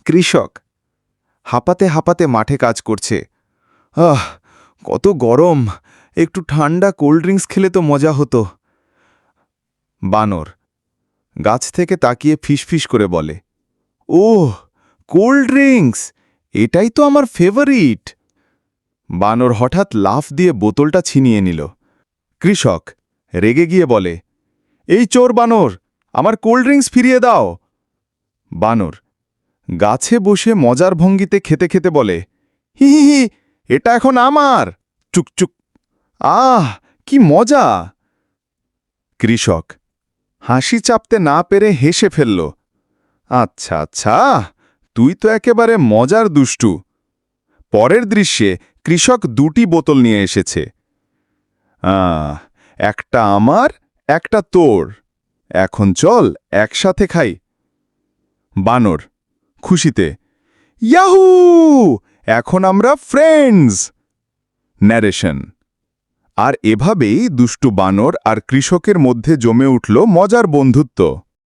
কৃষক হাঁপাতে হাঁপাতে মাঠে কাজ করছে। কত গরম, একটু ঠান্ডা কোল্ড ড্রিঙ্কস খেলে তো মজা হতো। বানর গাছ থেকে তাকিয়ে ফিসফিস করে বলে, ওহ, কোল্ড ড্রিঙ্কস, এটাই তো আমার ফেভারিট। বানর হঠাৎ লাফ দিয়ে বোতলটা ছিনিয়ে নিল। কৃষক রেগে গিয়ে বলে, এই চোর বানর, আমার কোল্ড ড্রিঙ্কস ফিরিয়ে দাও। বানর গাছে বসে মজার ভঙ্গিতে খেতে খেতে বলে, হি হি হি, এটা এখন আমার। চুকচুক, কি মজা। কৃষক হাসি চাপতে না পেরে হেসে ফেলল। আচ্ছা আচ্ছা, তুই তো একেবারে মজার দুষ্টু। পরের দৃশ্যে কৃষক 2টি বোতল নিয়ে এসেছে। একটা আমার, একটা তোর। এখন চল একসাথে খাই। বানর খুশিতে, ইয়াহু, এখন আমরা ফ্রেন্ডস। ন্যারেশন। আর এভাবেই দুষ্টু বানর আর কৃষকের মধ্যে জমে উঠল মজার বন্ধুত্ব।